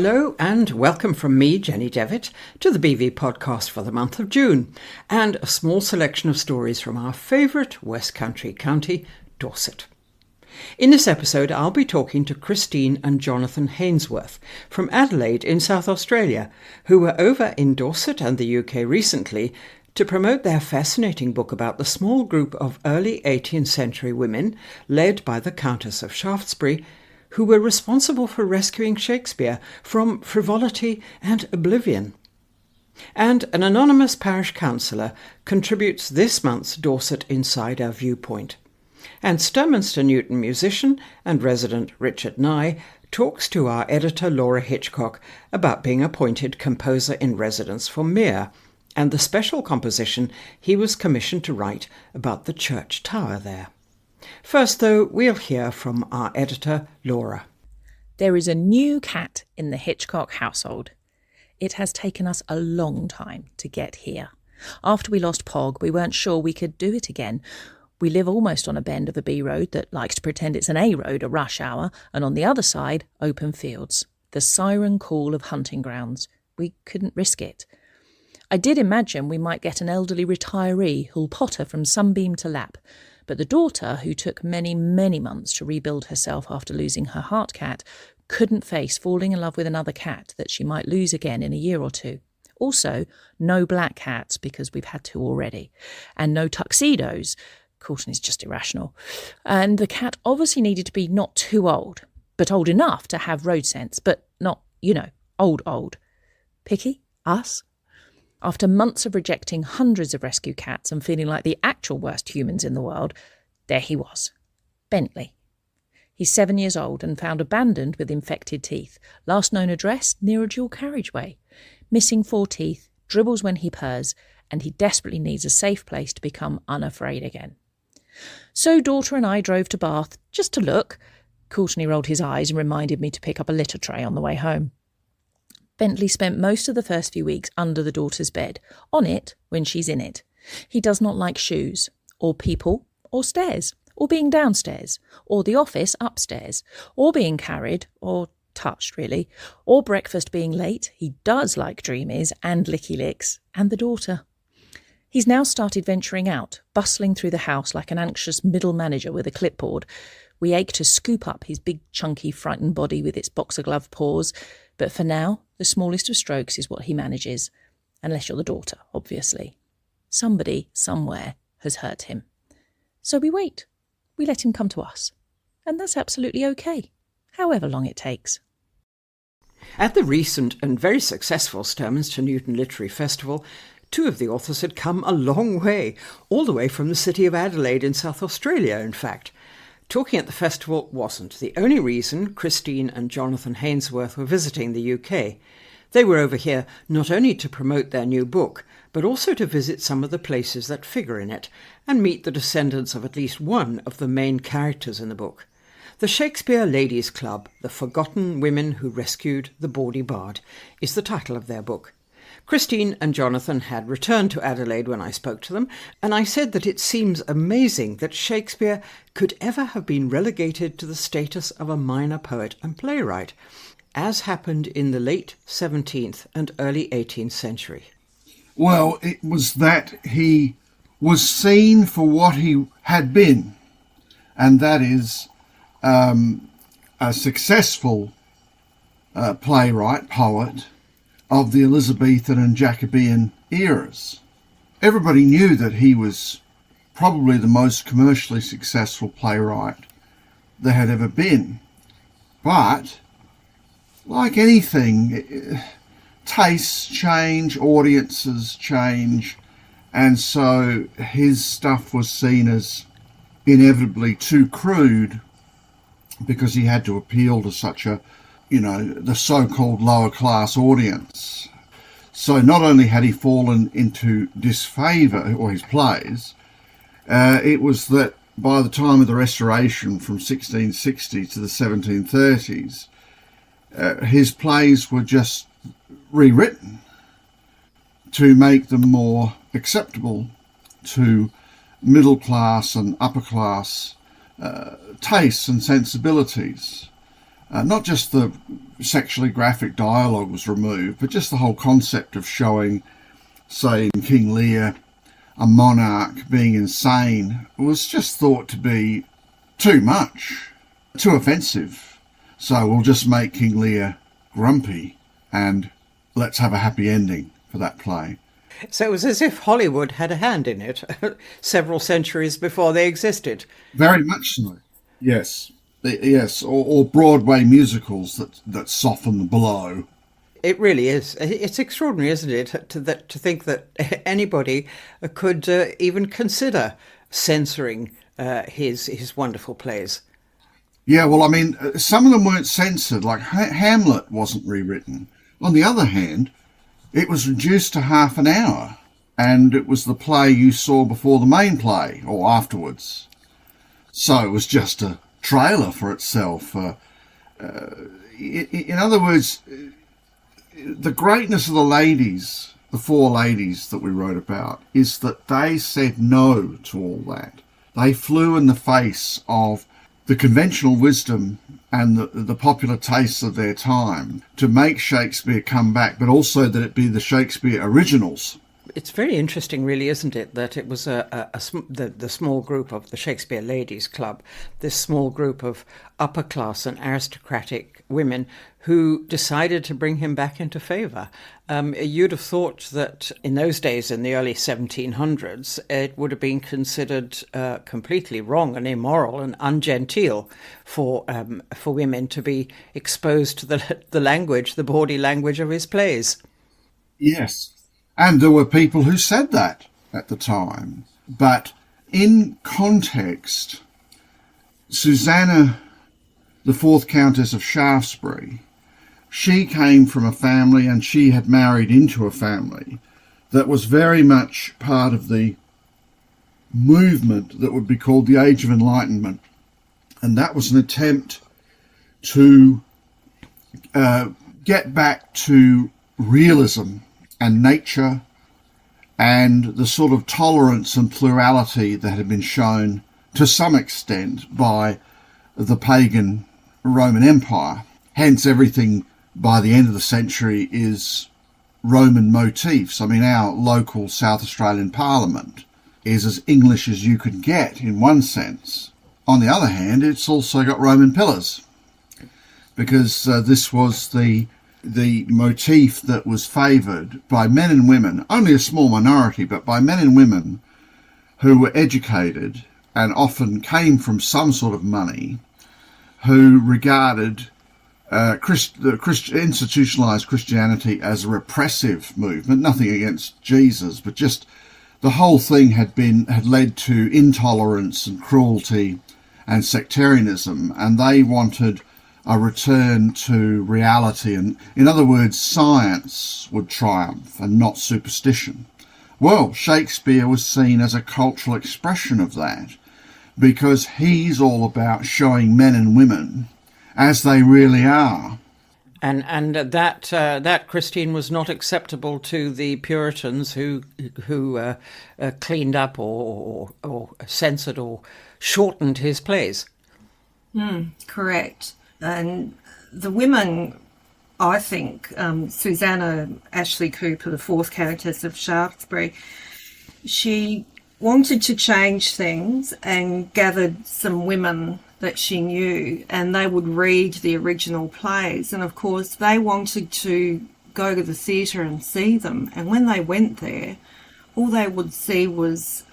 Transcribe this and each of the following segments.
Hello and welcome from me, Jenny Devitt, to the BV podcast for the month of June, and a small selection of stories from our favourite West Country county, Dorset. In this episode, I'll be talking to Christine and Jonathan Haynesworth from Adelaide in South Australia, who were over in Dorset and the UK recently to promote their fascinating book about the small group of early 18th century women, led by the Countess of Shaftesbury, who were responsible for rescuing Shakespeare from frivolity and oblivion. And an anonymous parish councillor contributes this month's Dorset Insider Viewpoint. And Sturminster Newton musician and resident Richard Nye talks to our editor Laura Hitchcock about being appointed composer in residence for Mere and the special composition he was commissioned to write about the church tower there. First, though, we'll hear from our editor, Laura. There is a new cat in the Hitchcock household. It has taken us a long time to get here. After we lost Pog, we weren't sure we could do it again. We live almost on a bend of a B road that likes to pretend it's an A road at rush hour, and on the other side, open fields. The siren call of hunting grounds. We couldn't risk it. I did imagine we might get an elderly retiree who'll potter from sunbeam to lap, but the daughter, who took many, many months to rebuild herself after losing her heart cat, couldn't face falling in love with another cat that she might lose again in a year or two. Also, no black cats, because we've had two already, and no tuxedos. Caution is just irrational. And the cat obviously needed to be not too old, but old enough to have road sense, but not, old. Picky? Us? After months of rejecting hundreds of rescue cats and feeling like the actual worst humans in the world, there he was, Bentley. He's 7 years old and found abandoned with infected teeth. Last known address, near a dual carriageway. Missing 4 teeth, dribbles when he purrs, and he desperately needs a safe place to become unafraid again. So daughter and I drove to Bath just to look. Courtney rolled his eyes and reminded me to pick up a litter tray on the way home. Bentley spent most of the first few weeks under the daughter's bed, on it when she's in it. He does not like shoes, or people, or stairs, or being downstairs, or the office upstairs, or being carried, or touched really, or breakfast being late. He does like dreamies and licky licks, and the daughter. He's now started venturing out, bustling through the house like an anxious middle manager with a clipboard. We ache to scoop up his big, chunky, frightened body with its boxer glove paws, but for now, the smallest of strokes is what he manages, unless you're the daughter, obviously. Somebody, somewhere, has hurt him. So we wait. We let him come to us. And that's absolutely okay, however long it takes. At the recent and very successful Sturminster Newton Literary Festival, 2 of the authors had come a long way, all the way from the city of Adelaide in South Australia, in fact. Talking at the festival wasn't the only reason Christine and Jonathan Haynesworth were visiting the UK. They were over here not only to promote their new book, but also to visit some of the places that figure in it and meet the descendants of at least one of the main characters in the book. The Shakespeare Ladies Club, The Forgotten Women Who Rescued the Bawdy Bard, is the title of their book. Christine and Jonathan had returned to Adelaide when I spoke to them, and I said that it seems amazing that Shakespeare could ever have been relegated to the status of a minor poet and playwright, as happened in the late 17th and early 18th century. Well, it was that he was seen for what he had been, and that is a successful playwright, poet, of the Elizabethan and Jacobean eras. Everybody knew that he was probably the most commercially successful playwright there had ever been. But, like anything, tastes change, audiences change, and so his stuff was seen as inevitably too crude because he had to appeal to such a the so-called lower class audience. So not only had he fallen into disfavour, or his plays, it was that by the time of the Restoration from 1660 to the 1730s, his plays were just rewritten to make them more acceptable to middle class and upper class tastes and sensibilities. Not just the sexually graphic dialogue was removed, but just the whole concept of showing, say, in King Lear, a monarch being insane was just thought to be too much, too offensive. So we'll just make King Lear grumpy and let's have a happy ending for that play. So it was as if Hollywood had a hand in it several centuries before they existed. Very much so. Yes. Yes, or Broadway musicals that soften the blow. It really is. It's extraordinary, isn't it, to think that anybody could even consider censoring his wonderful plays. Yeah, well, I mean, some of them weren't censored, like Hamlet wasn't rewritten. On the other hand, it was reduced to half an hour, and it was the play you saw before the main play, or afterwards. So it was just a trailer for itself. In other words, the greatness of the ladies, the four ladies that we wrote about, is that they said no to all that. They flew in the face of the conventional wisdom and the popular tastes of their time to make Shakespeare come back, but also that it be the Shakespeare originals. It's very interesting, really, isn't it, that it was the small group of the Shakespeare Ladies Club, this small group of upper-class and aristocratic women who decided to bring him back into favour. You'd have thought that in those days, in the early 1700s, it would have been considered completely wrong and immoral and ungenteel for women to be exposed to the language, the bawdy language of his plays. Yes. And there were people who said that at the time. But in context, Susanna, the fourth Countess of Shaftesbury, she came from a family, and she had married into a family that was very much part of the movement that would be called the Age of Enlightenment. And that was an attempt to get back to realism and nature and the sort of tolerance and plurality that had been shown to some extent by the pagan Roman Empire. Hence everything by the end of the century is Roman motifs. I mean, our local South Australian Parliament is as English as you could get in one sense. On the other hand, it's also got Roman pillars, because this was the motif that was favoured by men and women, only a small minority, but by men and women who were educated and often came from some sort of money, who regarded institutionalised Christianity as a repressive movement. Nothing against Jesus, but just the whole thing had led to intolerance and cruelty and sectarianism, and they wanted a return to reality, and in other words, science would triumph and not superstition. Well, Shakespeare was seen as a cultural expression of that, because he's all about showing men and women as they really are. And that Christine was not acceptable to the Puritans who cleaned up or censored or shortened his plays. Correct. And the women, I think, Susanna Ashley Cooper, the fourth Countess of Shaftesbury, she wanted to change things and gathered some women that she knew, and they would read the original plays. And of course, they wanted to go to the theatre and see them. And when they went there, all they would see was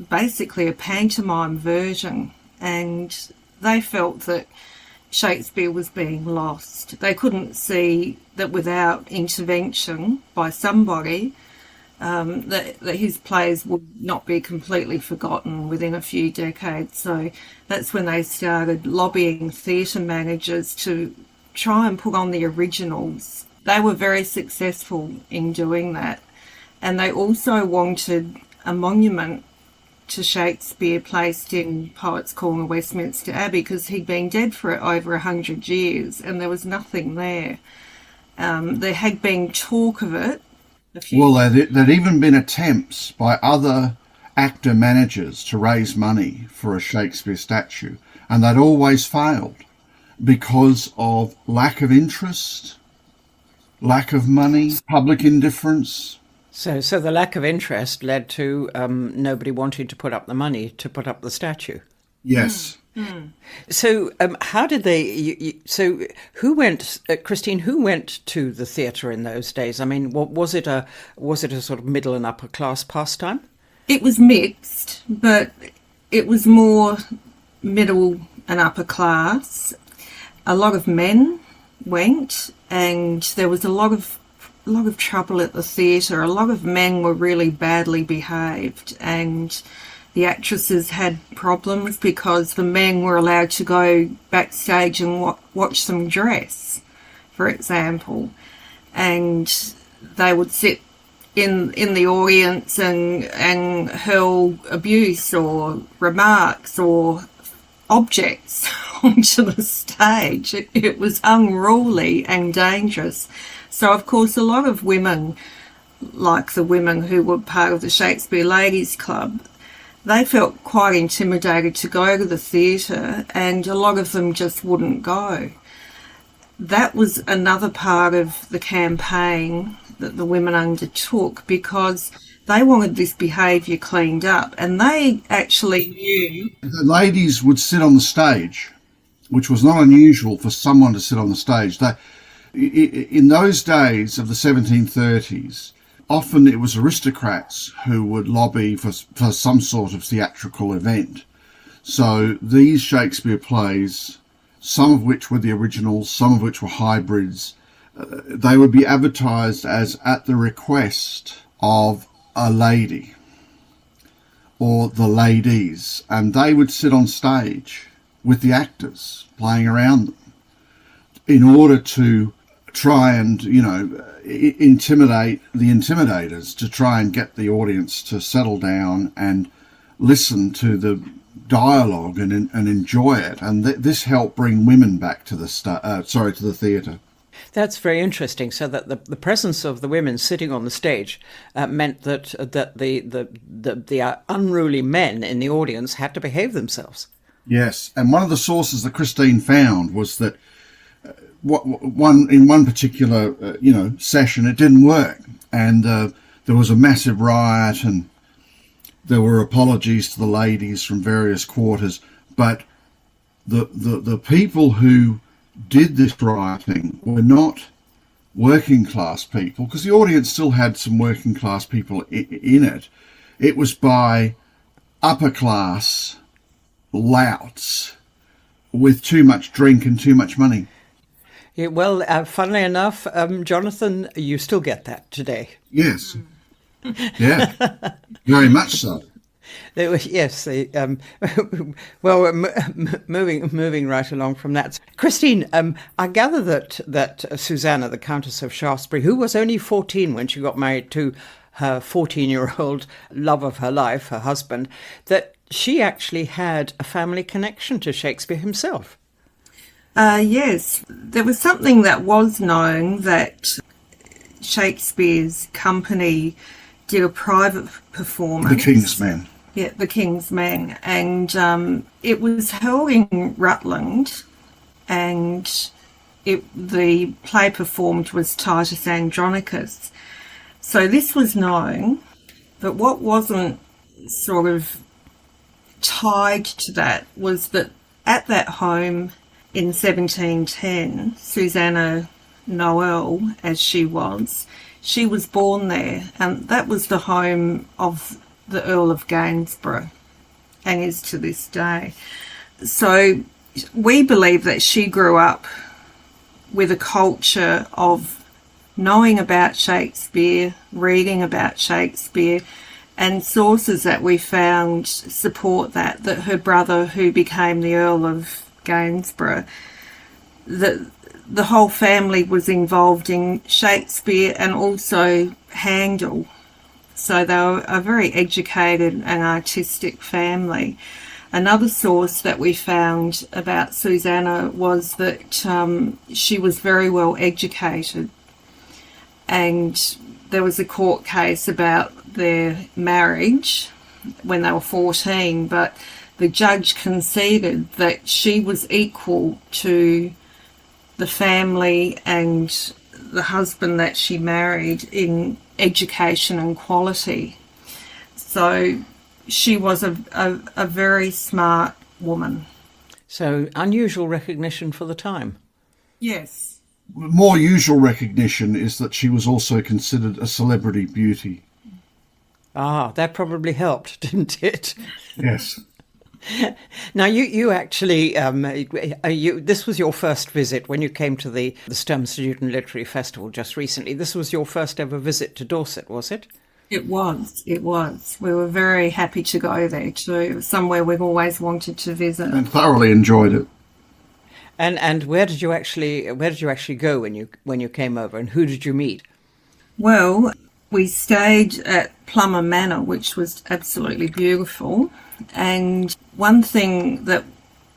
basically a pantomime version. And they felt that Shakespeare was being lost. They couldn't see that without intervention by somebody, that his plays would not be completely forgotten within a few decades. So that's when they started lobbying theatre managers to try and put on the originals. They were very successful in doing that. And they also wanted a monument to Shakespeare placed in Poets' Corner, Westminster Abbey, because he'd been dead for over 100 years and there was nothing there. There had been talk of it. Well, there'd even been attempts by other actor managers to raise money for a Shakespeare statue, and they'd always failed. because of lack of interest, lack of money, public indifference. So the lack of interest led to nobody wanting to put up the money to put up the statue. Yes. So how did they? So who went, Christine? Who went to the theatre in those days? I mean, was it a sort of middle and upper class pastime? It was mixed, but it was more middle and upper class. A lot of men went, and there was a lot of trouble at the theatre. A lot of men were really badly behaved, and the actresses had problems because the men were allowed to go backstage and watch them dress, for example, and they would sit in the audience and hurl abuse or remarks or objects onto the stage. It was unruly and dangerous. So, of course, a lot of women, like the women who were part of the Shakespeare Ladies Club, they felt quite intimidated to go to the theatre, and a lot of them just wouldn't go. That was another part of the campaign that the women undertook, because they wanted this behaviour cleaned up, and they actually knew. The ladies would sit on the stage, which was not unusual for someone to sit on the stage. In those days of the 1730s, often it was aristocrats who would lobby for some sort of theatrical event. So these Shakespeare plays, some of which were the originals, some of which were hybrids, they would be advertised as at the request of a lady or the ladies, and they would sit on stage with the actors playing around them in order to try and, intimidate the intimidators, to try and get the audience to settle down and listen to the dialogue and enjoy it. And this helped bring women back to the theatre. That's very interesting. So that the presence of the women sitting on the stage meant that the unruly men in the audience had to behave themselves. Yes, and one of the sources that Christine found was that in one particular session it didn't work, and there was a massive riot, and there were apologies to the ladies from various quarters, but the people who did this rioting were not working class people, because the audience still had some working class people in it. It was by upper class louts with too much drink and too much money. Yeah, well, funnily enough, Jonathan, you still get that today. Yes. Yeah, very much so. Yes. Well, moving right along from that, Christine, I gather that Susanna, the Countess of Shaftesbury, who was only 14 when she got married to her 14-year-old love of her life, her husband, that she actually had a family connection to Shakespeare himself. Yes, there was something that was known, that Shakespeare's company did a private performance. The King's Men. Yeah, The King's Men. And it was held in Rutland, and the play performed was Titus Andronicus. So this was known, but what wasn't sort of tied to that was that at that home in 1710, Susanna Noel, as she was born there, and that was the home of the Earl of Gainsborough, and is to this day. So we believe that she grew up with a culture of knowing about Shakespeare, reading about Shakespeare, and sources that we found support that her brother, who became the Earl of Gainsborough, the whole family was involved in Shakespeare and also Handel. So they were a very educated and artistic family. Another source that we found about Susanna was that she was very well educated, and there was a court case about their marriage when they were 14, but the judge conceded that she was equal to the family and the husband that she married in education and quality. So she was a very smart woman. So unusual recognition for the time. Yes. More usual recognition is that she was also considered a celebrity beauty. Ah, that probably helped, didn't it? Yes. Now, you actually, this was your first visit when you came to the STEM Student Literary Festival just recently. This was your first ever visit to Dorset, was it? It was. We were very happy to go there too. It was somewhere we've always wanted to visit. And thoroughly enjoyed it. And where did you actually go when you came over, and who did you meet? Well, we stayed at Plummer Manor, which was absolutely beautiful. And one thing that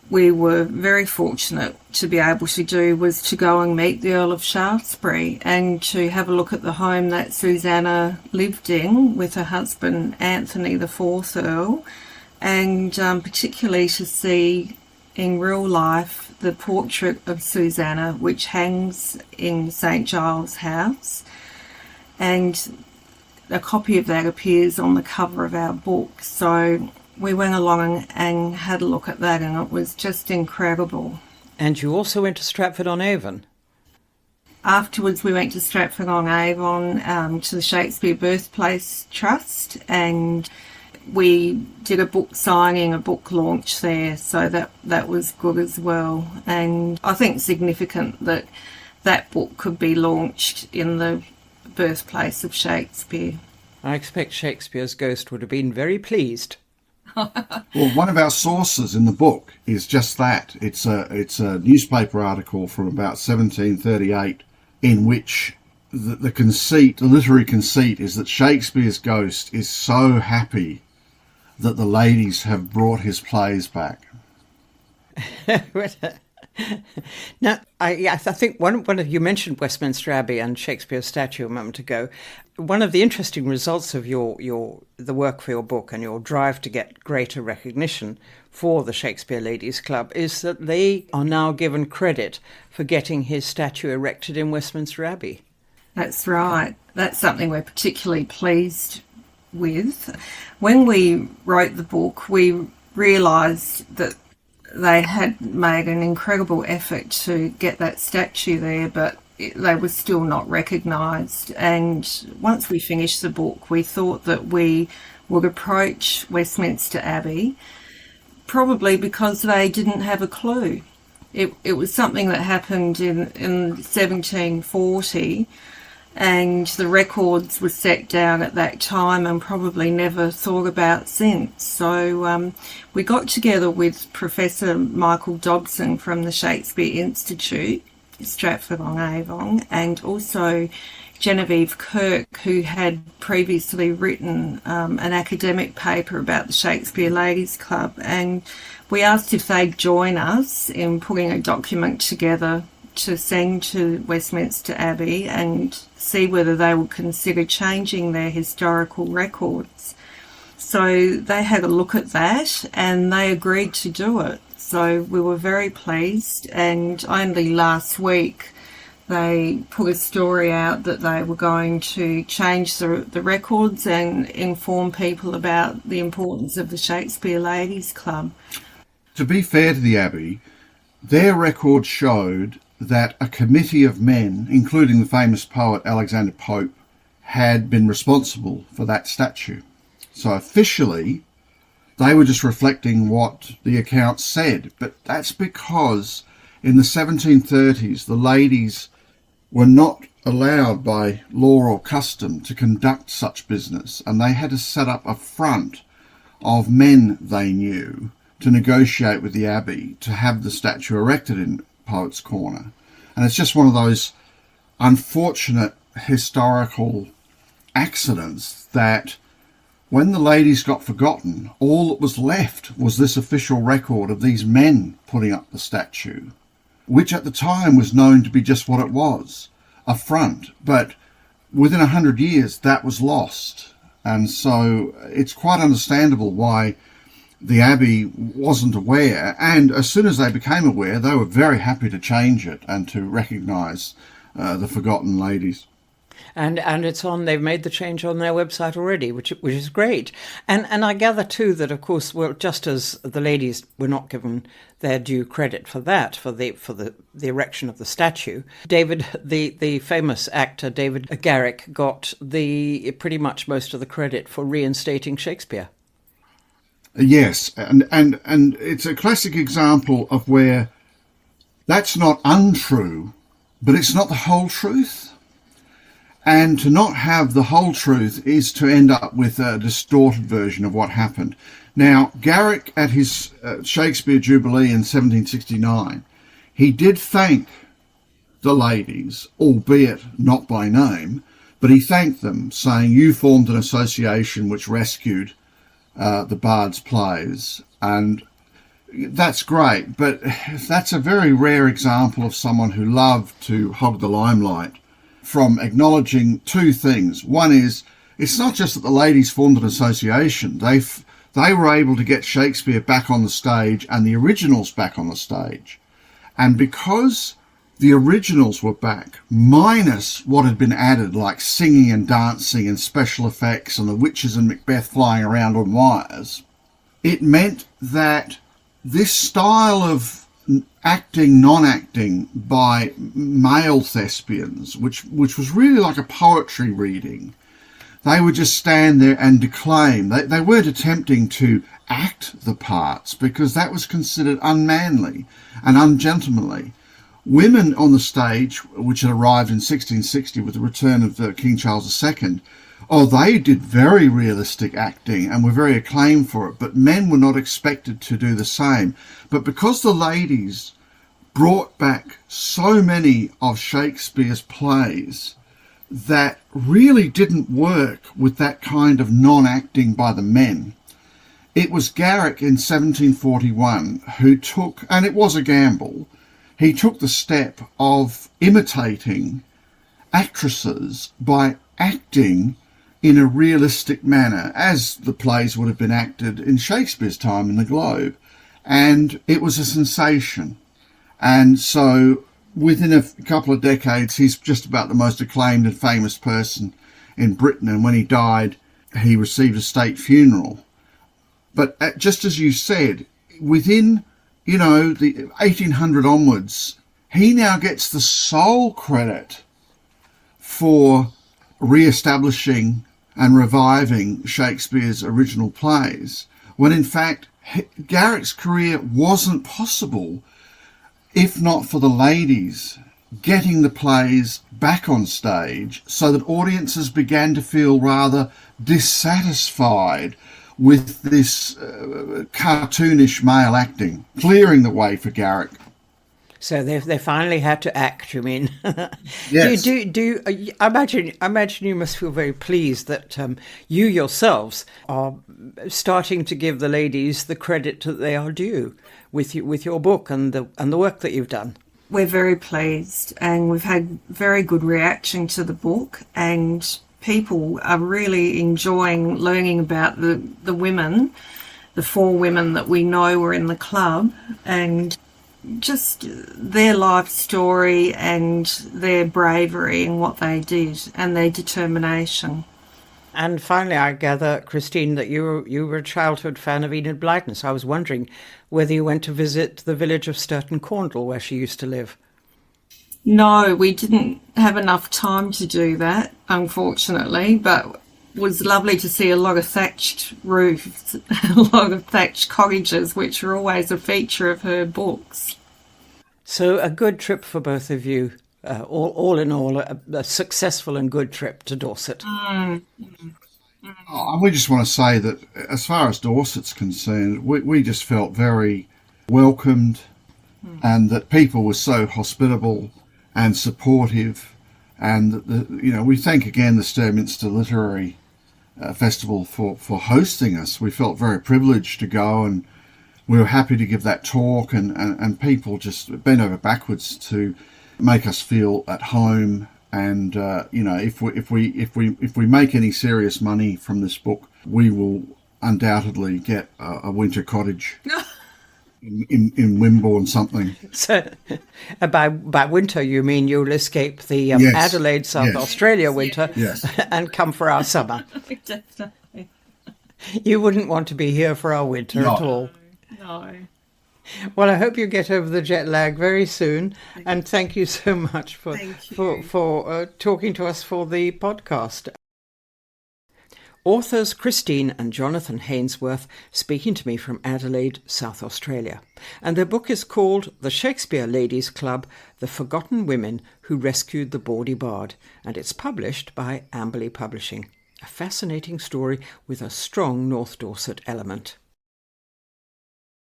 we were very fortunate to be able to do was to go and meet the Earl of Shaftesbury and to have a look at the home that Susanna lived in with her husband Anthony, the fourth Earl, and particularly to see in real life the portrait of Susanna, which hangs in St Giles' House. And a copy of that appears on the cover of our book. So we went along and had a look at that, and it was just incredible. And you also went to Stratford-on-Avon. Afterwards, we went to Stratford-on-Avon to the Shakespeare Birthplace Trust, and we did a book signing, a book launch there, so that was good as well. And I think significant that that book could be launched in the birthplace of Shakespeare. I expect Shakespeare's ghost would have been very pleased. Well, one of our sources in the book is just that. It's a newspaper article from about 1738 in which the literary conceit is that Shakespeare's ghost is so happy that the ladies have brought his plays back. Now, I think one of you mentioned Westminster Abbey and Shakespeare's statue a moment ago. One of the interesting results of the work for your book and your drive to get greater recognition for the Shakespeare Ladies Club is that they are now given credit for getting his statue erected in Westminster Abbey. That's right. That's something we're particularly pleased with. When we wrote the book, we realised that they had made an incredible effort to get that statue there, but they were still not recognised. And once we finished the book, we thought that we would approach Westminster Abbey, probably because they didn't have a clue. It was something that happened in 1740, and the records were set down at that time and probably never thought about since. So we got together with Professor Michael Dobson from the Shakespeare Institute, Stratford-on-Avon, and also Genevieve Kirk, who had previously written an academic paper about the Shakespeare Ladies Club, and we asked if they'd join us in putting a document together to send to Westminster Abbey and see whether they would consider changing their historical records. So they had a look at that and they agreed to do it. So we were very pleased, and only last week they put a story out that they were going to change the records and inform people about the importance of the Shakespeare Ladies Club. To be fair to the Abbey, their record showed that a committee of men, including the famous poet Alexander Pope, had been responsible for that statue. So officially, they were just reflecting what the accounts said. But that's because in the 1730s, the ladies were not allowed by law or custom to conduct such business, and they had to set up a front of men they knew to negotiate with the Abbey to have the statue erected in Poets' Corner. And it's just one of those unfortunate historical accidents that when the ladies got forgotten, all that was left was this official record of these men putting up the statue, which at the time was known to be just what it was, a front. But within 100 years, that was lost. And so it's quite understandable why the Abbey wasn't aware, and as soon as they became aware, they were very happy to change it and to recognise the forgotten ladies. And it's on. They've made the change on their website already, which is great. And I gather too that, of course, well, just as the ladies were not given their due credit for that, for the erection of the statue, David, the famous actor David Garrick, got the pretty much most of the credit for reinstating Shakespeare. Yes, and it's a classic example of where that's not untrue, but it's not the whole truth. And to not have the whole truth is to end up with a distorted version of what happened. Now, Garrick, at his Shakespeare Jubilee in 1769, he did thank the ladies, albeit not by name, but he thanked them, saying, "You formed an association which rescued the Bard's plays." And that's great, but that's a very rare example of someone who loved to hog the limelight, from acknowledging two things. One is, it's not just that the ladies formed an association. They were able to get Shakespeare back on the stage and the originals back on the stage. And because the originals were back, minus what had been added, like singing and dancing and special effects and the witches and Macbeth flying around on wires, it meant that this style of acting, non-acting by male thespians, which was really like a poetry reading. They would just stand there and declaim. They weren't attempting to act the parts because that was considered unmanly and ungentlemanly. Women on the stage, which had arrived in 1660 with the return of King Charles II, they did very realistic acting and were very acclaimed for it, but men were not expected to do the same. But because the ladies brought back so many of Shakespeare's plays that really didn't work with that kind of non-acting by the men, it was Garrick in 1741 who took, and it was a gamble, he took the step of imitating actresses by acting in a realistic manner, as the plays would have been acted in Shakespeare's time in the Globe. And it was a sensation. And so within a couple of decades, he's just about the most acclaimed and famous person in Britain. And when he died, he received a state funeral. But just as you said, within, the 1800 onwards, he now gets the sole credit for re-establishing and reviving Shakespeare's original plays, when in fact Garrick's career wasn't possible if not for the ladies getting the plays back on stage, so that audiences began to feel rather dissatisfied with this cartoonish male acting, clearing the way for Garrick. So they finally had to act, you mean? Yes. I imagine you must feel very pleased that you yourselves are starting to give the ladies the credit that they are due with your book and the work that you've done. We're very pleased, and we've had very good reaction to the book, and people are really enjoying learning about the women, the 4 women that we know were in the club, and just their life story and their bravery and what they did and their determination. And finally, I gather, Christine, that you were a childhood fan of Enid Blyton. So I was wondering whether you went to visit the village of Sturton Cornwall, where she used to live. No, we didn't have enough time to do that, unfortunately, but it was lovely to see a lot of thatched roofs, a lot of thatched cottages, which are always a feature of her books. So a good trip for both of you, all in all, a successful and good trip to Dorset. We just want to say that as far as Dorset's concerned, we just felt very welcomed, and that people were so hospitable and supportive, and that we thank again the Sturminster Literary Festival for hosting us. We felt very privileged to go, and we were happy to give that talk, and people just bent over backwards to make us feel at home. And if we make any serious money from this book, we will undoubtedly get a winter cottage in Wimborne something. So, by winter, you mean you'll escape the Yes. Adelaide, South Yes. Australia winter Yes. and come for our summer. Definitely. You wouldn't want to be here for our winter No. at all. No. Well, I hope you get over the jet lag very soon, and thank you so much for Thank you. for talking to us for the podcast. Authors Christine and Jonathan Haynesworth speaking to me from Adelaide, South Australia. And their book is called The Shakespeare Ladies Club, The Forgotten Women Who Rescued the Bawdy Bard, and it's published by Amberley Publishing. A fascinating story with a strong North Dorset element.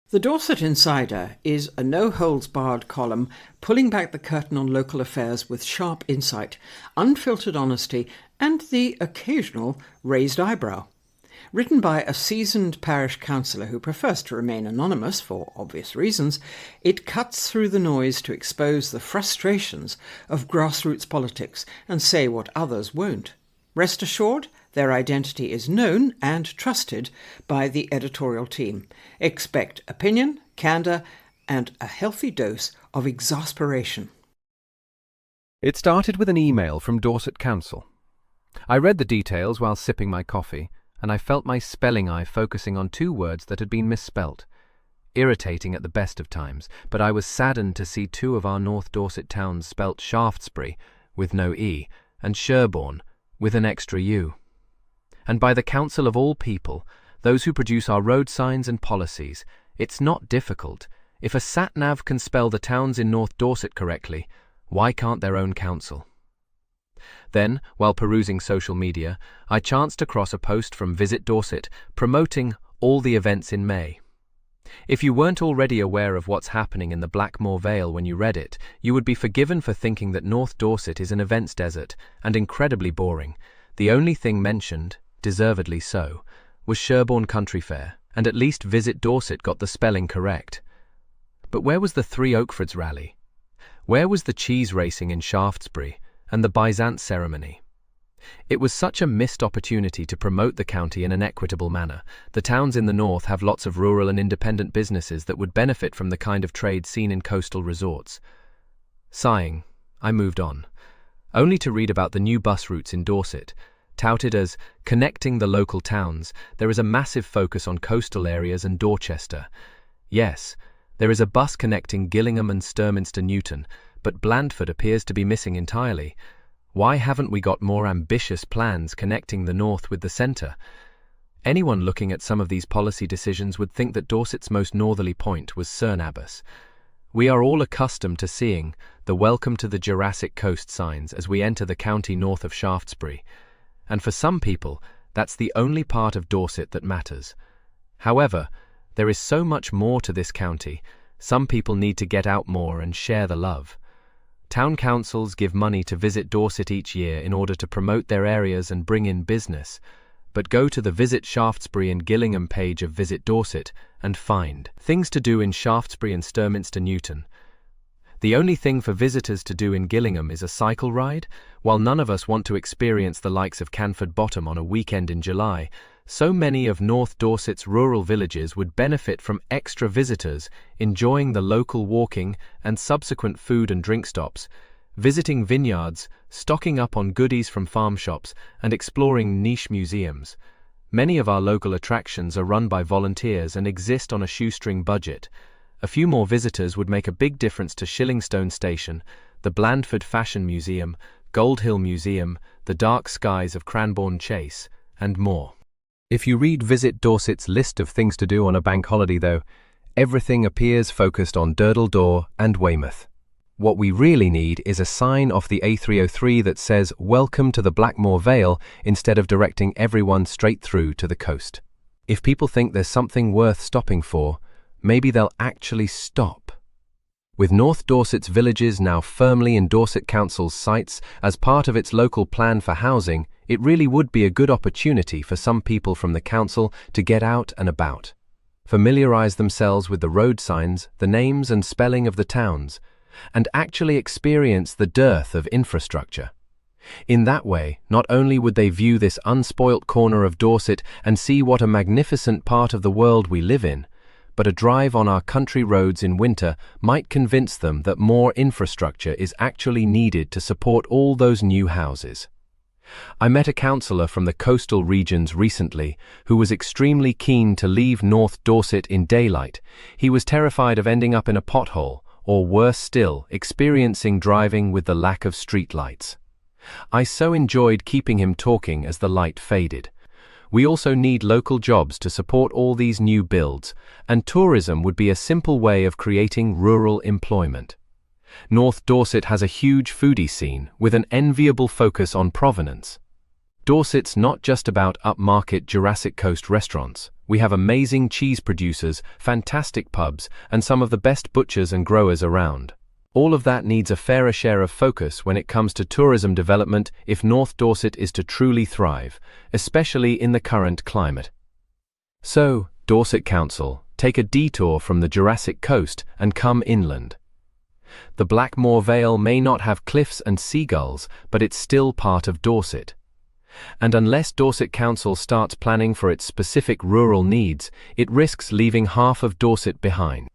The Dorset Insider is a no-holds-barred column pulling back the curtain on local affairs with sharp insight, unfiltered honesty, and the occasional raised eyebrow. Written by a seasoned parish councillor who prefers to remain anonymous for obvious reasons, it cuts through the noise to expose the frustrations of grassroots politics and say what others won't. Rest assured, their identity is known and trusted by the editorial team. Expect opinion, candour, and a healthy dose of exasperation. It started with an email from Dorset Council. I read the details while sipping my coffee, and I felt my spelling eye focusing on 2 words that had been misspelt. Irritating at the best of times, but I was saddened to see 2 of our North Dorset towns spelt Shaftesbury, with no E, and Sherborne, with an extra U. And by the council of all people, those who produce our road signs and policies, it's not difficult. If a sat-nav can spell the towns in North Dorset correctly, why can't their own council? Then, while perusing social media, I chanced across a post from Visit Dorset promoting all the events in May. If you weren't already aware of what's happening in the Blackmore Vale when you read it, you would be forgiven for thinking that North Dorset is an events desert and incredibly boring. The only thing mentioned, deservedly so, was Sherborne Country Fair, and at least Visit Dorset got the spelling correct. But where was the 3 Oakfords rally? Where was the cheese racing in Shaftesbury and the Byzance ceremony? It was such a missed opportunity to promote the county in an equitable manner. The towns in the north have lots of rural and independent businesses that would benefit from the kind of trade seen in coastal resorts. Sighing, I moved on, only to read about the new bus routes in Dorset. Touted as connecting the local towns, there is a massive focus on coastal areas and Dorchester. Yes, there is a bus connecting Gillingham and Sturminster Newton, but Blandford appears to be missing entirely. Why haven't we got more ambitious plans connecting the north with the centre? Anyone looking at some of these policy decisions would think that Dorset's most northerly point was Cerne Abbas. We are all accustomed to seeing the Welcome to the Jurassic Coast signs as we enter the county north of Shaftesbury. And for some people, that's the only part of Dorset that matters. However, there is so much more to this county. Some people need to get out more and share the love. Town councils give money to Visit Dorset each year in order to promote their areas and bring in business. But go to the Visit Shaftesbury and Gillingham page of Visit Dorset and find things to do in Shaftesbury and Sturminster Newton. The only thing for visitors to do in Gillingham is a cycle ride. While none of us want to experience the likes of Canford Bottom on a weekend in July, so many of North Dorset's rural villages would benefit from extra visitors enjoying the local walking and subsequent food and drink stops, visiting vineyards, stocking up on goodies from farm shops, and exploring niche museums. Many of our local attractions are run by volunteers and exist on a shoestring budget. A few more visitors would make a big difference to Shillingstone Station, the Blandford Fashion Museum, Gold Hill Museum, the dark skies of Cranbourne Chase, and more. If you read Visit Dorset's list of things to do on a bank holiday though, everything appears focused on Durdle Door and Weymouth. What we really need is a sign off the A303 that says Welcome to the Blackmore Vale instead of directing everyone straight through to the coast. If people think there's something worth stopping for, maybe they'll actually stop. With North Dorset's villages now firmly in Dorset Council's sights as part of its local plan for housing, it really would be a good opportunity for some people from the council to get out and about, familiarise themselves with the road signs, the names and spelling of the towns, and actually experience the dearth of infrastructure. In that way, not only would they view this unspoilt corner of Dorset and see what a magnificent part of the world we live in, but a drive on our country roads in winter might convince them that more infrastructure is actually needed to support all those new houses. I met a councillor from the coastal regions recently who was extremely keen to leave North Dorset in daylight. He was terrified of ending up in a pothole, or worse still, experiencing driving with the lack of streetlights. I so enjoyed keeping him talking as the light faded. We also need local jobs to support all these new builds, and tourism would be a simple way of creating rural employment. North Dorset has a huge foodie scene with an enviable focus on provenance. Dorset's not just about upmarket Jurassic Coast restaurants. We have amazing cheese producers, fantastic pubs, and some of the best butchers and growers around. All of that needs a fairer share of focus when it comes to tourism development if North Dorset is to truly thrive, especially in the current climate. So, Dorset Council, take a detour from the Jurassic Coast and come inland. The Blackmore Vale may not have cliffs and seagulls, but it's still part of Dorset. And unless Dorset Council starts planning for its specific rural needs, it risks leaving half of Dorset behind.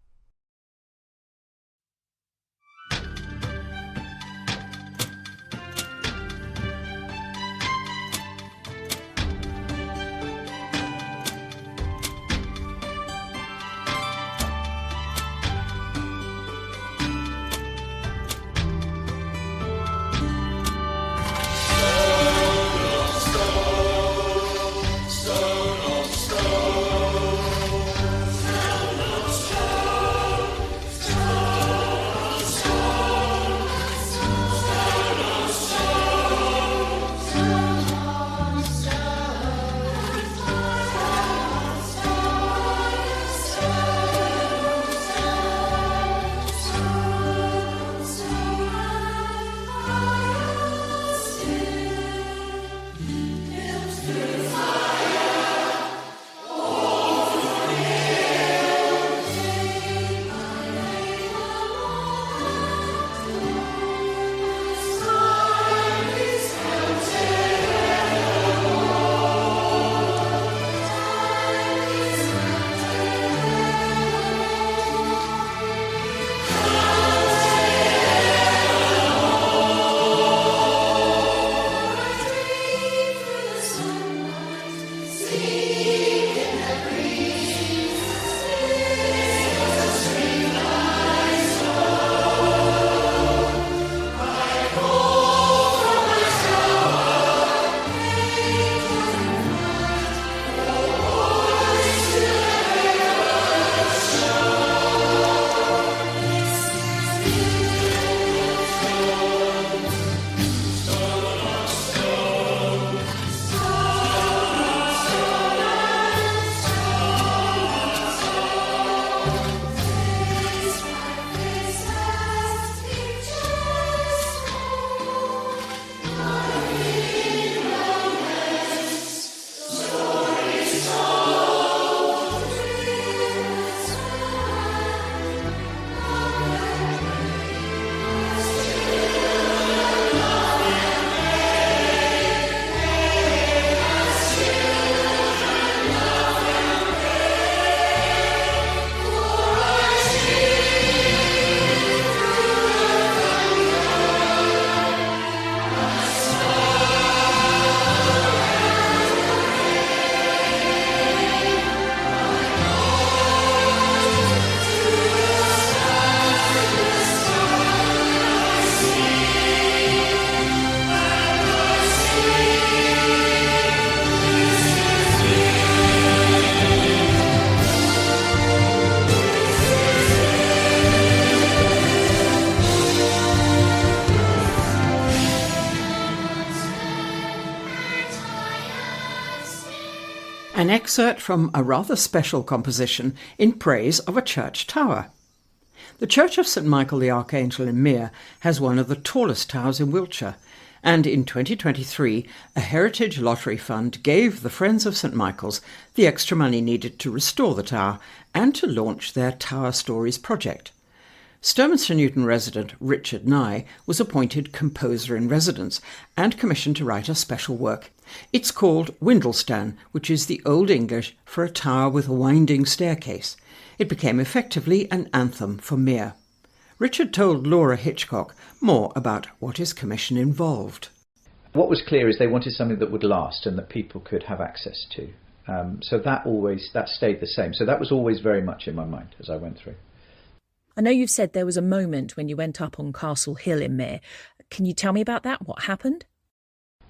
An excerpt from a rather special composition in praise of a church tower. The Church of St Michael the Archangel in Mere has one of the tallest towers in Wiltshire, and in 2023 a Heritage Lottery Fund gave the Friends of St Michael's the extra money needed to restore the tower and to launch their Tower Stories project. Sturminster Newton resident Richard Nye was appointed composer-in-residence and commissioned to write a special work. It's called Windlestan, which is the Old English for a tower with a winding staircase. It became effectively an anthem for Mere. Richard told Laura Hitchcock more about what his commission involved. What was clear is they wanted something that would last and that people could have access to. So that stayed the same. So that was always very much in my mind as I went through. I know you've said there was a moment when you went up on Castle Hill in Mere. Can you tell me about that? What happened?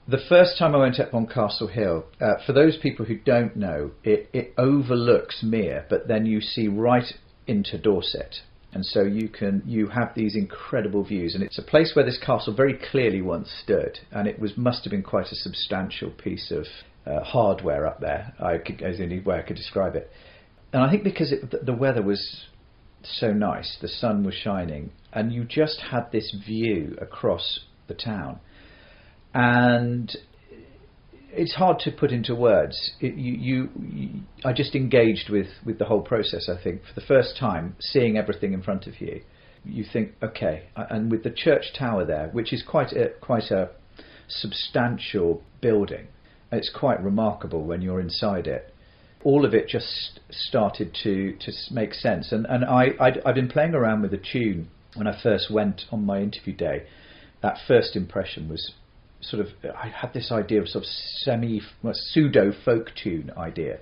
The first time I went up on Castle Hill, for those people who don't know, it overlooks Mere, but then you see right into Dorset. And so you have these incredible views. And it's a place where this castle very clearly once stood. And it must have been quite a substantial piece of hardware up there. As the only way I could describe it. And I think because the weather was so nice, the sun was shining, and you just had this view across the town. And it's hard to put into words. I just engaged with the whole process, I think. For the first time, seeing everything in front of you, you think, okay. And with the church tower there, which is quite a substantial building, it's quite remarkable when you're inside it. All of it just started to make sense. And I'd been playing around with a tune when I first went on my interview day. That first impression was sort of, I had this idea of sort of pseudo folk tune idea.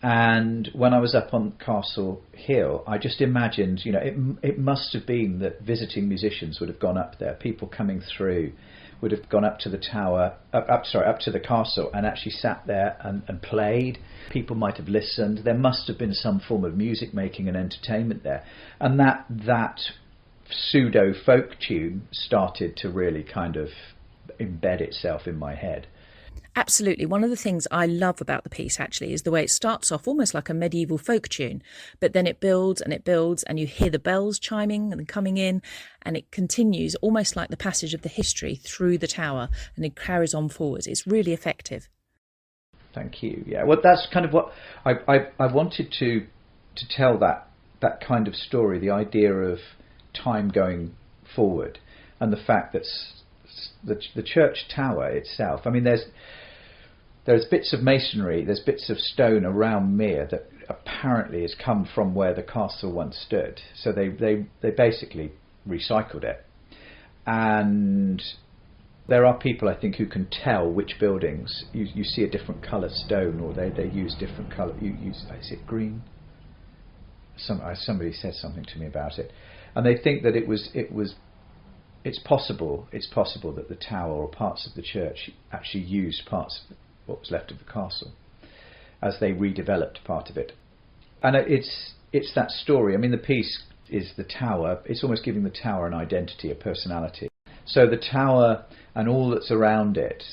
And when I was up on Castle Hill, I just imagined, it must have been that visiting musicians would have gone up there, people coming through would have gone up to the tower, up to the castle, and actually sat there and played. People might have listened. There must have been some form of music making and entertainment there. And that pseudo folk tune started to really kind of embed itself in my head. Absolutely. One of the things I love about the piece, actually, is the way it starts off almost like a medieval folk tune, but then it builds, and you hear the bells chiming and coming in, and it continues almost like the passage of the history through the tower, and it carries on forwards. It's really effective. Thank you. Yeah, well, that's kind of what I wanted to tell, that kind of story, the idea of time going forward, and the fact that the church tower itself, I mean, there's bits of masonry, there's bits of stone around Mere that apparently has come from where the castle once stood. So they basically recycled it. And there are people, I think, who can tell which buildings you see a different colour stone, or they use different colour. Is it green? Somebody said something to me about it, and they think that it's possible that the tower or parts of the church actually used parts of what was left of the castle as they redeveloped part of it. And it's that story. I mean, the piece is the tower. It's almost giving the tower an identity, a personality. So the tower and all that's around it,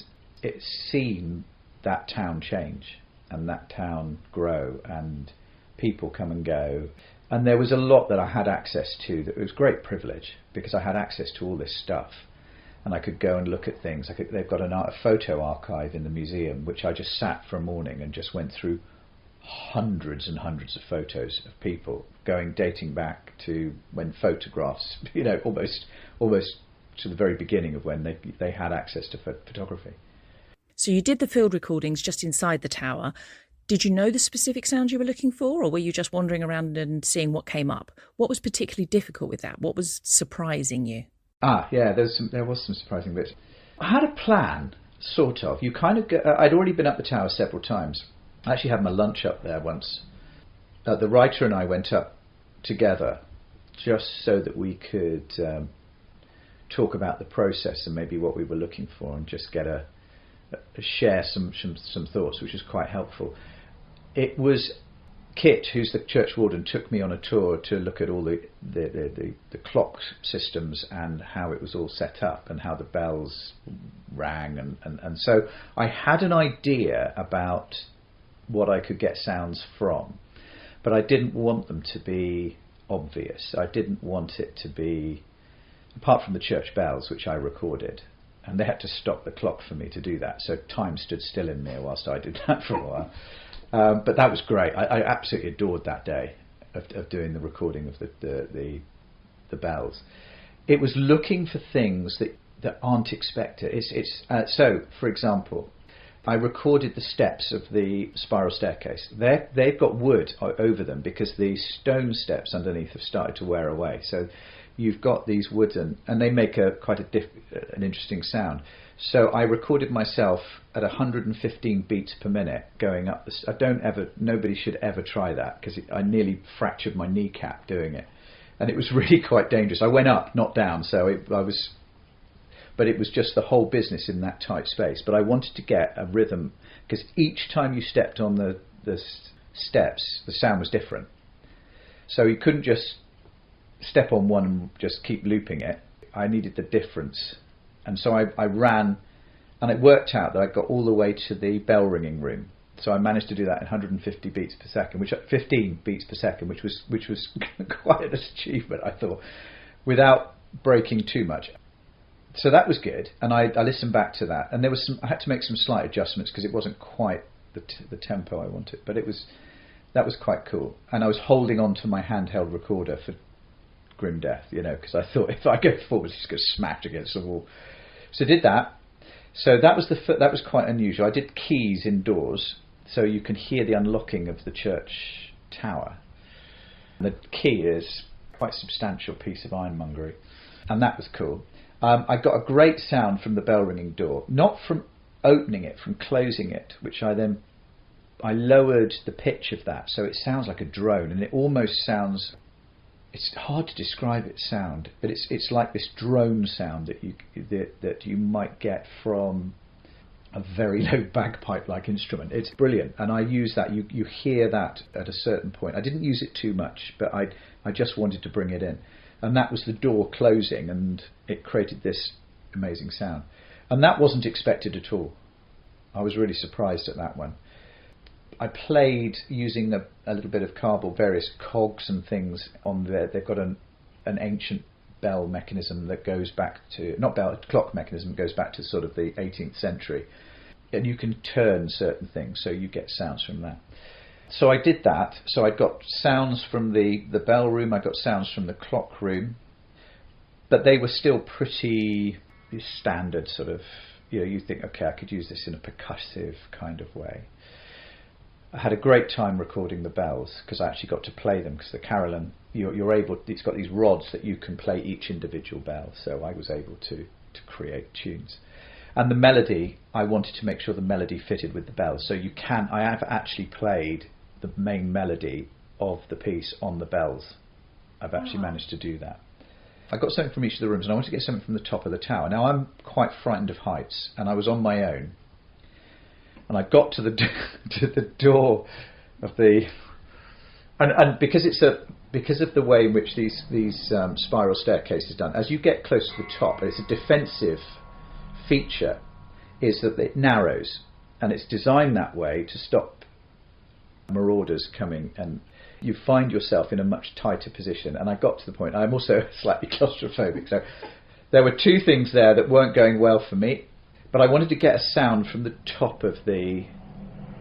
it's seen that town change and that town grow, and people come and go. And there was a lot that I had access to that was great privilege, because I had access to all this stuff. And I could go and look at things. They've got a photo archive in the museum, which I just sat for a morning and just went through hundreds and hundreds of photos of people, dating back to when photographs, almost to the very beginning of when they had access to photography. So you did the field recordings just inside the tower. Did you know the specific sound you were looking for, or were you just wandering around and seeing what came up? What was particularly difficult with that? What was surprising you? Yeah, there was some surprising bits. I had a plan, sort of. You kind of I'd already been up the tower several times. I actually had my lunch up there once. The writer and I went up together just so that we could talk about the process and maybe what we were looking for, and just share some thoughts, which was quite helpful. It was Kit, who's the church warden, took me on a tour to look at all the clock systems and how it was all set up and how the bells rang, and so I had an idea about what I could get sounds from, but I didn't want them to be obvious. I didn't want it to be, apart from the church bells, which I recorded, and they had to stop the clock for me to do that, so time stood still in there whilst I did that for a while. But that was great. I absolutely adored that day of doing the recording of the the bells. It was looking for things that aren't expected. So, for example, I recorded the steps of the spiral staircase. They've got wood over them because the stone steps underneath have started to wear away. So you've got these wooden, and they make quite an interesting sound. So I recorded myself at 115 beats per minute going up. Nobody should ever try that, because I nearly fractured my kneecap doing it, and it was really quite dangerous. I went up, not down. But it was just the whole business in that tight space. But I wanted to get a rhythm, because each time you stepped on the steps, the sound was different. So you couldn't just step on one and just keep looping it. I needed the difference. And so I ran, and it worked out that I got all the way to the bell ringing room. So I managed to do that in 150 beats per second, 15 beats per second, which was quite an achievement, I thought, without breaking too much. So that was good, and I listened back to that, and I had to make some slight adjustments because it wasn't quite the tempo I wanted, but that was quite cool. And I was holding on to my handheld recorder for grim death, because I thought if I go forward, it's just going to smash against the wall. So I did that. So that was quite unusual. I did keys indoors, so you can hear the unlocking of the church tower. And the key is quite a substantial piece of ironmongery, and that was cool. I got a great sound from the bell ringing door, not from opening it, from closing it, which I lowered the pitch of that, so it sounds like a drone, and it almost sounds, it's hard to describe its sound, but it's like this drone sound that you might get from a very low bagpipe-like instrument. It's brilliant, and I use that. You hear that at a certain point. I didn't use it too much, but I just wanted to bring it in. And that was the door closing, and it created this amazing sound. And that wasn't expected at all. I was really surprised at that one. I played using a little bit of cardboard, various cogs and things on there. They've got an ancient bell mechanism that goes back to, clock mechanism goes back to sort of the 18th century. And you can turn certain things, so you get sounds from that. So I did that. So I got sounds from the bell room, I got sounds from the clock room, but they were still pretty standard sort of, you think, okay, I could use this in a percussive kind of way. I had a great time recording the bells, because I actually got to play them, because the carillon, you're able, it's got these rods that you can play each individual bell, so I was able to create tunes. And the melody, I wanted to make sure the melody fitted with the bells, so I have actually played the main melody of the piece on the bells. I've actually managed to do that. I got something from each of the rooms, and I wanted to get something from the top of the tower. Now, I'm quite frightened of heights, and I was on my own, and I got to the door of the, and because of the way in which these spiral staircase is done, as you get close to the top, it's a defensive feature, is that it narrows, and it's designed that way to stop marauders coming, and you find yourself in a much tighter position. And I got to the point, I'm also slightly claustrophobic, so there were two things there that weren't going well for me, but I wanted to get a sound from the top of the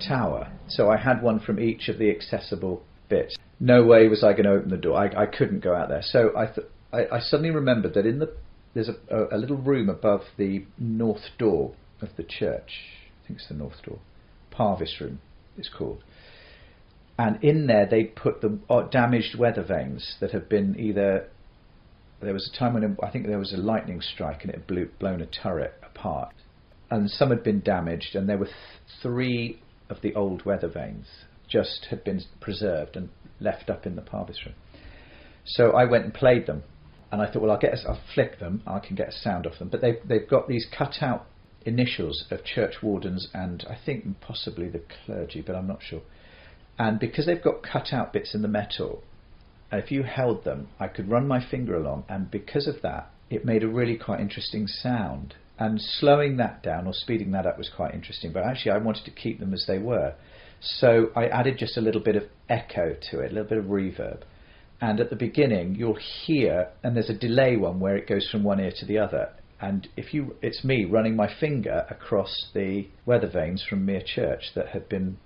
tower, so I had one from each of the accessible bits. No way was I going to open the door. I couldn't go out there. So I suddenly remembered that there's a little room above the north door of the church. I think it's the north door. Parvis room, it's called. And in there they put the damaged weather vanes that had been either... There was a time when I think there was a lightning strike and it had blown a turret apart. And some had been damaged, and there were three of the old weather vanes just had been preserved and left up in the Parvis room. So I went and played them. And I thought, well, I'll flick them, I can get a sound off them. But they've got these cut-out initials of church wardens and I think possibly the clergy, but I'm not sure. And because they've got cut-out bits in the metal, if you held them, I could run my finger along, and because of that, it made a really quite interesting sound. And slowing that down or speeding that up was quite interesting, but actually I wanted to keep them as they were. So I added just a little bit of echo to it, a little bit of reverb. And at the beginning, you'll hear, and there's a delay one where it goes from one ear to the other. And it's me running my finger across the weather vanes from Mere Church that had been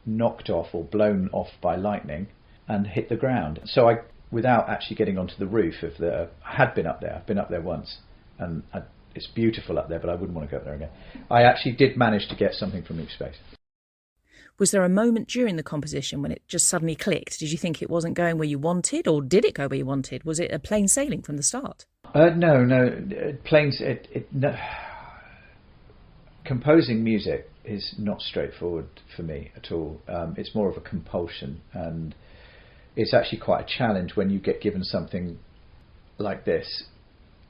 knocked off or blown off by lightning and hit the ground. So without actually getting onto the roof of the... I had been up there. I've been up there once, and it's beautiful up there, but I wouldn't want to go up there again. I actually did manage to get something from each space. Was there a moment during the composition when it just suddenly clicked? Did you think it wasn't going where you wanted, or did it go where you wanted? Was it a plain sailing from the start? No. No. Composing music is not straightforward for me at all. It's more of a compulsion, and it's actually quite a challenge when you get given something like this.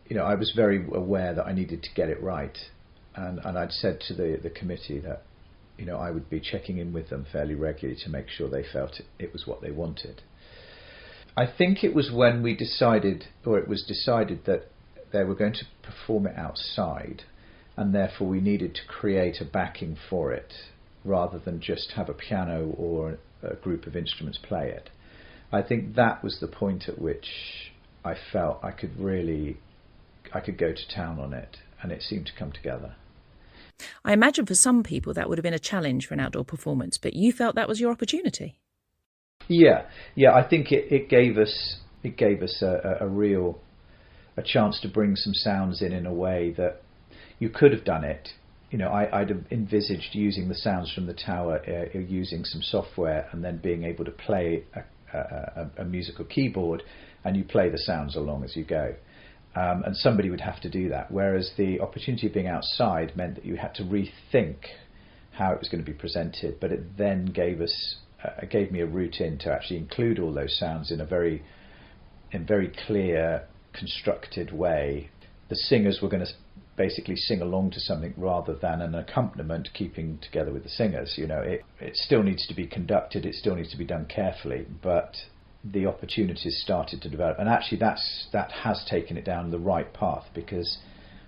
You know, I was very aware that I needed to get it right, and I'd said to the committee that, you know, I would be checking in with them fairly regularly to make sure they felt it was what they wanted. I think it was when we decided, or it was decided, that they were going to perform it outside, and therefore we needed to create a backing for it rather than just have a piano or a group of instruments play it. I think that was the point at which I felt I could go to town on it, and it seemed to come together. I imagine for some people that would have been a challenge for an outdoor performance, but you felt that was your opportunity. Yeah. I think it gave us a chance to bring some sounds in a way that you could have done it. You know, I'd have envisaged using the sounds from the tower, using some software, and then being able to play a musical keyboard, and you play the sounds along as you go. And somebody would have to do that, whereas the opportunity of being outside meant that you had to rethink how it was going to be presented, but it then gave me a route in to actually include all those sounds in very clear, constructed way. The singers were going to basically sing along to something rather than an accompaniment keeping together with the singers. You know, it still needs to be conducted, it still needs to be done carefully, but the opportunities started to develop, and actually that has taken it down the right path, because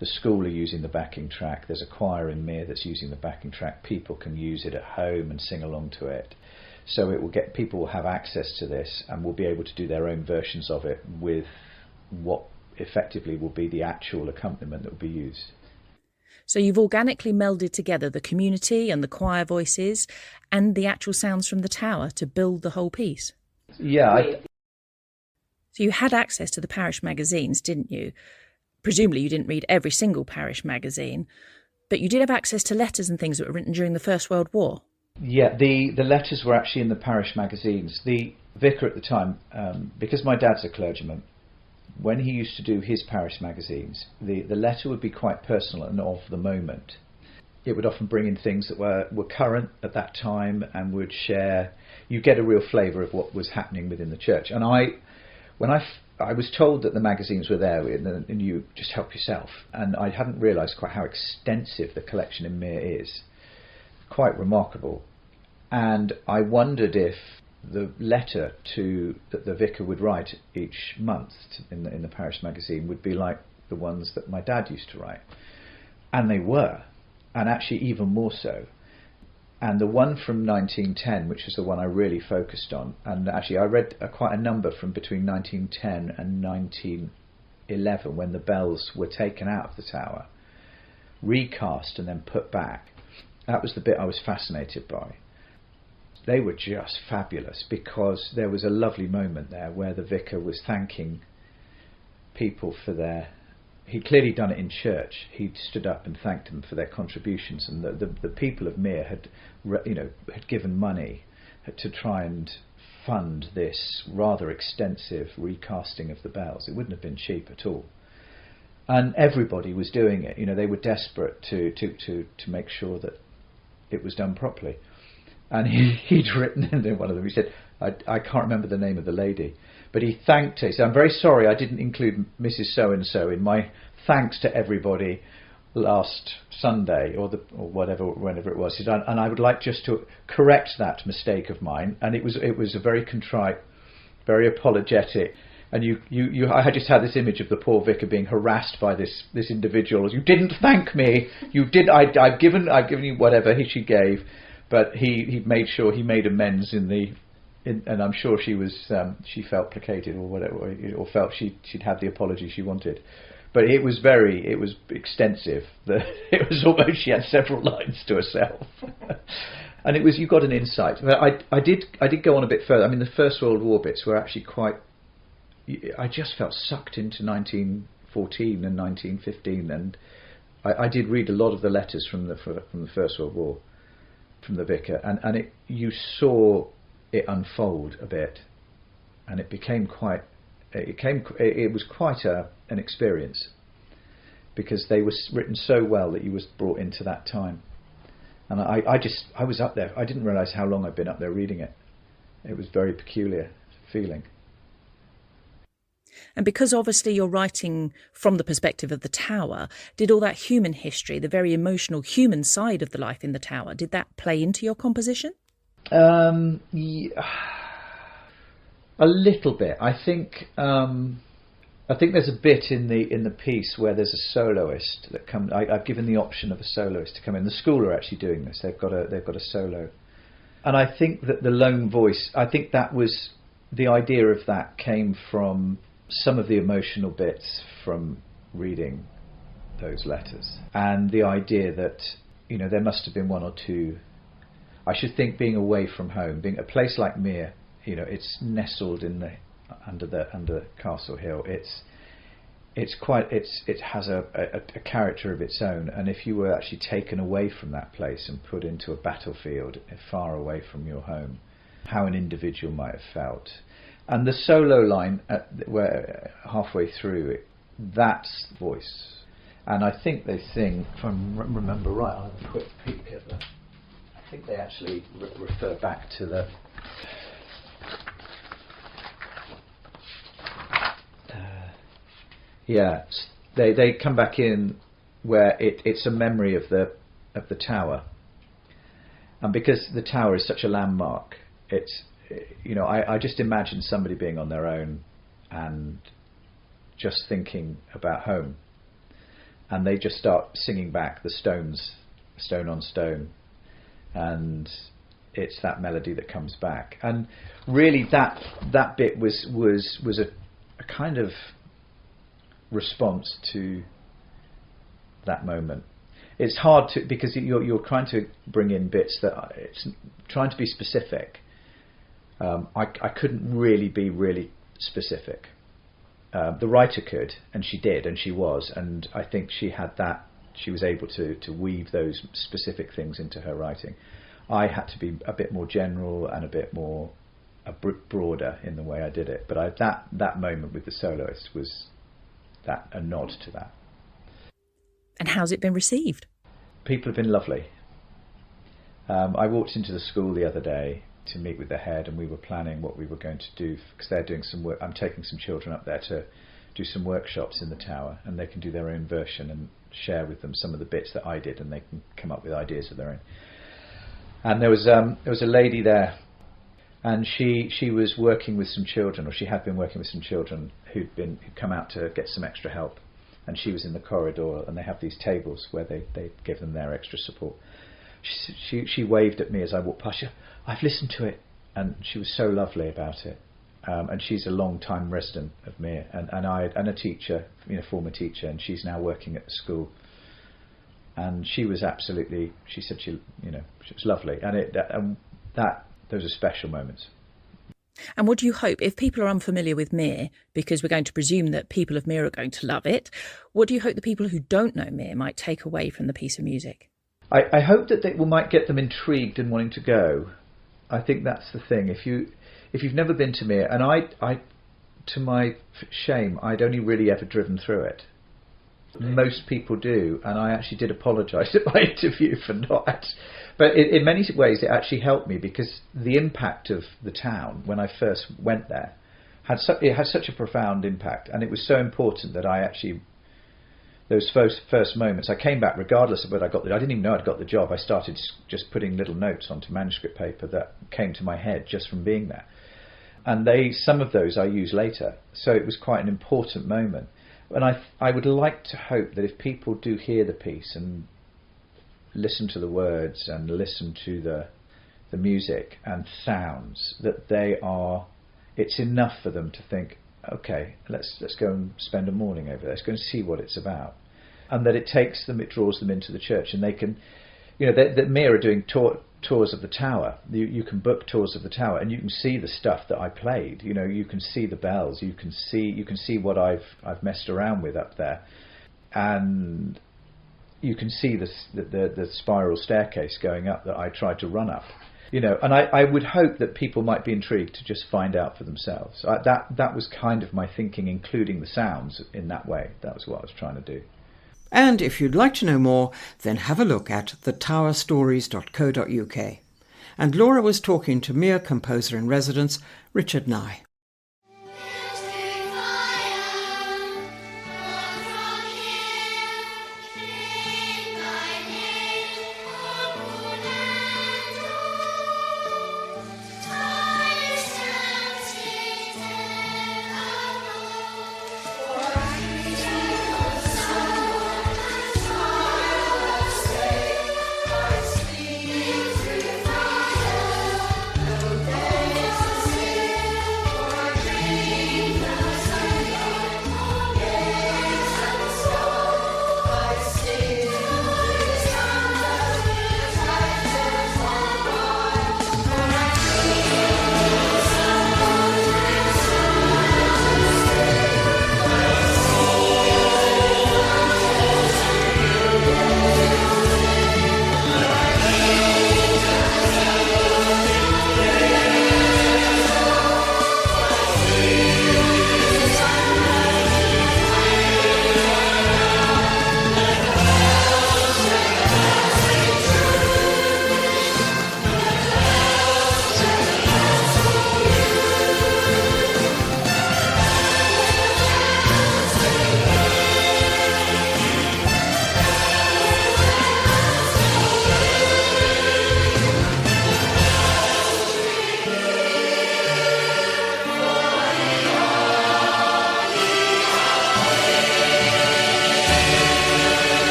the school are using the backing track, there's a choir in Mere that's using the backing track, people can use it at home and sing along to it, so people will have access to this and will be able to do their own versions of it with what effectively will be the actual accompaniment that will be used. So you've organically melded together the community and the choir voices and the actual sounds from the tower to build the whole piece. Yeah. So you had access to the parish magazines, didn't you? Presumably you didn't read every single parish magazine, but you did have access to letters and things that were written during the First World War. Yeah, the letters were actually in the parish magazines. The vicar at the time, because my dad's a clergyman, when he used to do his parish magazines, the letter would be quite personal and of the moment. It would often bring in things that were current at that time and would share. You get a real flavour of what was happening within the church. And when I was told that the magazines were there, and you just help yourself, and I hadn't realised quite how extensive the collection in Mere is. Quite remarkable. And I wondered if the letter that the vicar would write each month in the parish magazine would be like the ones that my dad used to write. And they were. And actually even more so. And the one from 1910, which is the one I really focused on, and actually I read quite a number from between 1910 and 1911, when the bells were taken out of the tower, recast and then put back. That was the bit I was fascinated by. They were just fabulous, because there was a lovely moment there where the vicar was thanking people for he'd clearly done it in church. He'd stood up and thanked them for their contributions, and the people of Mere had given money to try and fund this rather extensive recasting of the bells. It wouldn't have been cheap at all, and everybody was doing it. You know, they were desperate to make sure that it was done properly. And he'd written in one of them, he said, I can't remember the name of the lady, but he thanked her. He said, I'm very sorry I didn't include Mrs. So-and-so in my thanks to everybody last Sunday, or whenever it was. He said, and I would like just to correct that mistake of mine. And it was a very contrite, very apologetic. And I just had this image of the poor vicar being harassed by this individual. You didn't thank me. You did. I've given you whatever she gave. But he made sure he made amends and I'm sure she felt placated or whatever, or felt she'd had the apology she wanted. But it was extensive. It was almost, she had several lines to herself, and you got an insight. I did go on a bit further. I mean, the First World War bits were actually quite I just felt sucked into 1914 and 1915, and I did read a lot of the letters from the First World War, from the vicar, and you saw it unfold a bit, and it was quite an experience, because they were written so well that you was brought into that time. And I was up there. I didn't realise how long I'd been up there reading it. It was very peculiar feeling. And because obviously you're writing from the perspective of the Tower, did all that human history, the very emotional human side of the life in the Tower, did that play into your composition? Yeah, a little bit. I think there's a bit in the piece where there's a soloist that comes. I've given the option of a soloist to come in. The school are actually doing this. They've got a solo, and I think that the lone voice. I think that was the idea of that came from some of the emotional bits from reading those letters, and the idea that there must have been one or two. I should think being away from home, being a place like Mere, it's nestled in under Castle Hill. It has a character of its own, and if you were actually taken away from that place and put into a battlefield far away from your home, how an individual might have felt. And the solo line where halfway through, that's voice. And I think they sing, if I remember right, I'll have a quick peek at that. I think they actually refer back to the they come back in where it's a memory of the Tower, and because the Tower is such a landmark, I just imagine somebody being on their own and just thinking about home, and they just start singing back the Stones, Stone on Stone, and it's that melody that comes back. And really that bit was a kind of response to that moment. It's hard to, because you're trying to bring in bits that it's trying to be specific. I couldn't really be really specific. The writer could, and she did, and she was, and I think she had that. She was able to weave those specific things into her writing. I had to be a bit more general and a bit more broader in the way I did it. But that moment with the soloist was a nod to that. And how's it been received? People have been lovely. I walked into the school the other day to meet with the head, and we were planning what we were going to do, because they're doing some work. I'm taking some children up there to do some workshops in the Tower, and they can do their own version and share with them some of the bits that I did, and they can come up with ideas of their own. And there was a lady there, and she was working with some children, or she had been working with some children who'd come out to get some extra help, and she was in the corridor, and they have these tables where they give them their extra support. She waved at me as I walked past. I've listened to it, and she was so lovely about it. And she's a long-time resident of Mere, and a teacher, former teacher, and she's now working at the school. And she was absolutely. She said she was lovely, and those are special moments. And what do you hope, if people are unfamiliar with Mere, because we're going to presume that people of Mere are going to love it, what do you hope the people who don't know Mere might take away from the piece of music? I hope that it might get them intrigued and wanting to go. I think that's the thing. If you've never been to Mere, and I, to my shame, I'd only really ever driven through it. Most people do, and I actually did apologise at my interview for not. But in many ways, it actually helped me, because the impact of the town when I first went there had such a profound impact, and it was so important that I actually. Those first moments, I came back regardless of whether I got I didn't even know I'd got the job. I started just putting little notes onto manuscript paper that came to my head just from being there. And some of those I use later. So it was quite an important moment. And I would like to hope that if people do hear the piece and listen to the words and listen to the music and sounds, that it's enough for them to think, okay, let's go and spend a morning over there. Let's go and see what it's about, and that it draws them into the church, and they can, that Mere are doing tours of the tower. You can book tours of the tower, and you can see the stuff that I played. You know, you can see the bells. You can see what I've messed around with up there, and you can see the spiral staircase going up that I tried to run up. You know, and I would hope that people might be intrigued to just find out for themselves. That was kind of my thinking, including the sounds in that way. That was what I was trying to do. And if you'd like to know more, then have a look at thetowerstories.co.uk. And Laura was talking to Mere Composer-in-Residence, Richard Nye.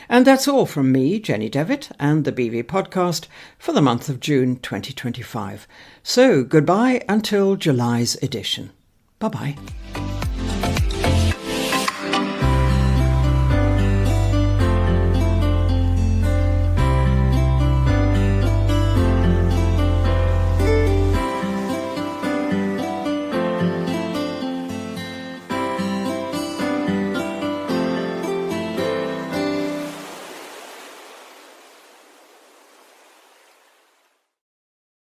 And that's all from me, Jenny Devitt, and the BV podcast for the month of June 2025. So goodbye until July's edition. Bye-bye.